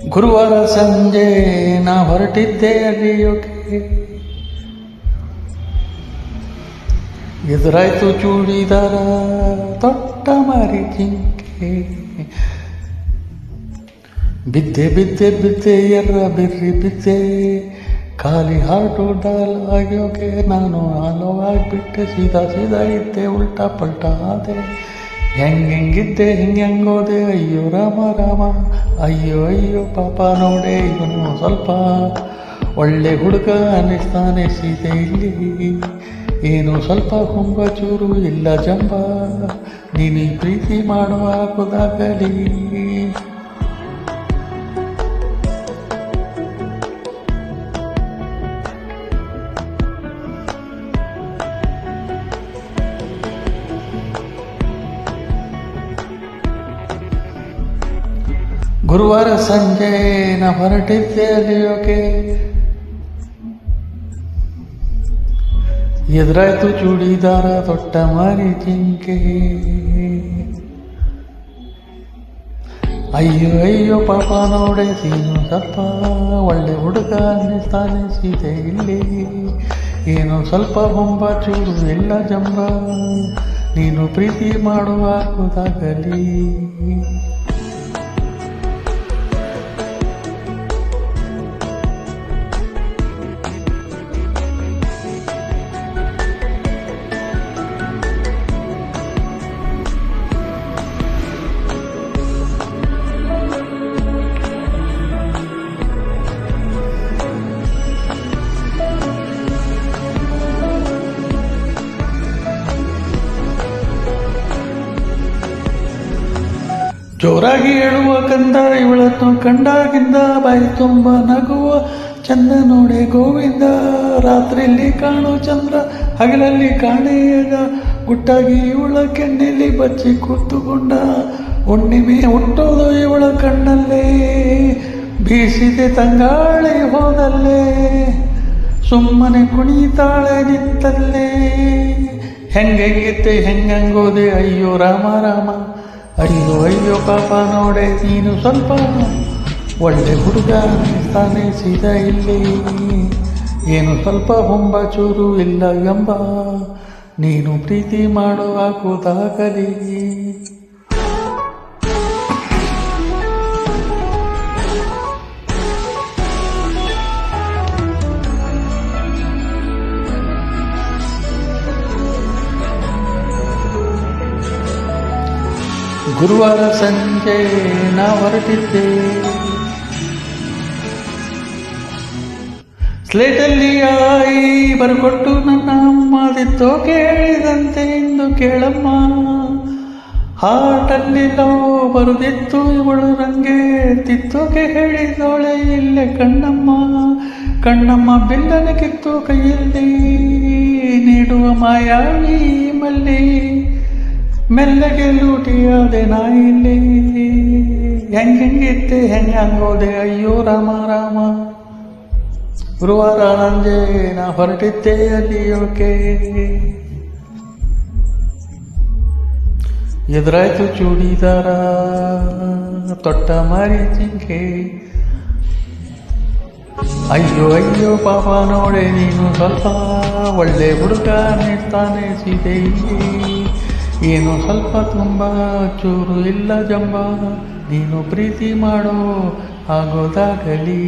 ಗುರುವಾರ ಸಂಜೆ ನಾ ಹೊರಟಿದ್ದೆ ಅಲಿಯೋಕೆ, ಎದುರಾಯ್ತು ಚೂಡಿದಾರ ತೊಟ್ಟ ಮಾರಿ ಜಿಂಕೆ. ಬಿದ್ದೆ ಬಿದ್ದೆ ಬಿದ್ದೆ ಎರ್ರ ಬಿರ್ರಿ ಬಿದ್ದೆ, ಖಾಲಿ ಹಾಟು ಡಾಲ್ ಆಗ್ಯೋಕೆ ನಾನು ಹಾಲೋ ಆಗ್ಬಿಟ್ಟೆ. ಸೀದಾ ಸೀದಾ ಇದ್ದೆ, ಉಲ್ಟಾ ಪಲ್ಟಾ ಆದೆ. ಹೆಂಗಿದ್ದೆ ಹಿಂಗೋದೆ, ಅಯ್ಯೋ ರಾಮ ರಾಮ, ಅಯ್ಯೋ ಅಯ್ಯೋ ಪಾಪ ನೋಡೆ. ಇವನು ಸ್ವಲ್ಪ ಒಳ್ಳೆ ಹುಡುಗ ಅನ್ನಿಸ್ತಾನೆ ಸೀತೆ ಇಲ್ಲಿ, ಏನು ಸ್ವಲ್ಪ ಹುಂಬ ಚೂರು ಇಲ್ಲ ಜಂಬ, ನೀನು ಪ್ರೀತಿ ಮಾಡುವ ಹಾಕುದಾಗಲಿ. ಗುರುವಾರ ಸಂಜೆ ನಾ ಹೊರಟಿದ್ದೆ ಅಲಿಯೋಕೆ, ಎದುರಾಯ್ತು ಚೂಡಿದಾರ ತೊಟ್ಟ ಮಾರಿ ಜಿಂಕೆ. ಅಯ್ಯೋ ಅಯ್ಯೋ ಪಾಪ ನೋಡೆ, ಸೀನು ಸ್ವಲ್ಪ ಒಳ್ಳೆ ಹುಡುಗ ಅನ್ನಿಸ್ತಾನೆ ಸೀತೆ ಇಲ್ಲಿ, ಏನು ಸ್ವಲ್ಪ ಹೊಂಬ ಚೂರು ಎಲ್ಲ ಜಂಬ, ನೀನು ಪ್ರೀತಿ ಮಾಡುವ ಹಾಕುದಾಗಲಿ. ಜೋರಾಗಿ ಹೇಳುವ ಕಂದ, ಇವಳನ್ನು ಕಂಡಾಗಿಂದ ಬಾಯಿ ತುಂಬ ನಗುವ ಚಂದ ನೋಡೆ ಗೋವಿಂದ. ರಾತ್ರಿಯಲ್ಲಿ ಕಾಣು ಚಂದ್ರ, ಹಗಲಲ್ಲಿ ಕಾಣೆಯಾಗ, ಗುಟ್ಟಾಗಿ ಇವಳ ಕೆನ್ನೆಯಲ್ಲಿ ಬಚ್ಚಿ ಕೂತುಕೊಂಡ. ಹುಣ್ಣಿಮೆ ಹುಟ್ಟೋದು ಇವಳ ಕಣ್ಣಲ್ಲೇ, ಬೀಸಿದೆ ತಂಗಾಳೆ ಹೋದಲ್ಲೇ, ಸುಮ್ಮನೆ ಕುಣಿತಾಳೆ ನಿಂತಲ್ಲೇ. ಹೆಂಗಿತ್ತೆ ಹೆಂಗೋದೆ, ಅಯ್ಯೋ ರಾಮ ರಾಮ, ಅಯ್ಯೋ ಅಯ್ಯೋ ಪಾಪ ನೋಡೆ. ನೀನು ಸ್ವಲ್ಪ ಒಳ್ಳೆ ಹುಡುಗ ಅನ್ನಿಸ್ತಾನೆ ಸೀದಾ ಇಲ್ಲಿ, ಏನು ಸ್ವಲ್ಪ ಹೊಂಬ ಚೂರು ಇಲ್ಲ ಎಂಬ, ನೀನು ಪ್ರೀತಿ ಮಾಡೋ ಹಾಕುದಾಗಲಿ. ಗುರುವಾರ ಸಂಜೆ ನಾ ಹೊರಟಿದ್ದೆ, ಸ್ಲೇಟಲ್ಲಿ ಆಯಿ ಬರ್ಕೊಟ್ಟು ನನ್ನ ಅಮ್ಮ ತಿತ್ತೋ ಕೇಳಿದಂತೆ ಇಂದು ಕೇಳಮ್ಮ. ಹಾಟಲ್ಲಿ ಲವ್ ಬರುದಿತ್ತು ಇವಳು ರಂಗೆ, ತಿತ್ತೋಕೆ ಹೇಳಿದೋಳೆ ಇಲ್ಲೇ ಕಣ್ಣಮ್ಮ. ಕಣ್ಣಮ್ಮ ಬಿಲ್ಲನ ಕಿತ್ತು ಕೈಯಲ್ಲಿ ನೀಡುವ ಮಾಯಾವಿ ಮಲ್ಲಿ, ಮೆಲ್ಲಗೆ ಲೂಟಿಯಾದೆ ನಾ ಇಲ್ಲಿ, ಹೆಂಗಿತ್ತೆ ಹೆಂಗೋದೆ, ಅಯ್ಯೋ ರಾಮ ರಾಮ. ಗುರುವಾರ ಸಂಜೆ ನಾ ಹೊರಟಿದ್ದೆ ಅಲಿಯೋಕೆ, ಎದುರಾಯ್ತು ಚೂಡಿದಾರ ತೊಟ್ಟ ಮಾರಿ ಜಿಂಕೆ. ಅಯ್ಯೋ ಅಯ್ಯೋ ಪಾಪ ನೋಡೆ, ನೀನು ಸ್ವಲ್ಪ ಒಳ್ಳೆ ಹುಡುಗ ಅನ್ನಿಸ್ತಾನೆ ಸೀತೆ ಇಲ್ಲಿ, ಏನು ಸ್ವಲ್ಪ ತುಂಬ ಚೂರು ಇಲ್ಲ ಜಂಬ, ನೀನು ಪ್ರೀತಿ ಮಾಡೋ ಆಗೋದಾಗಲಿ.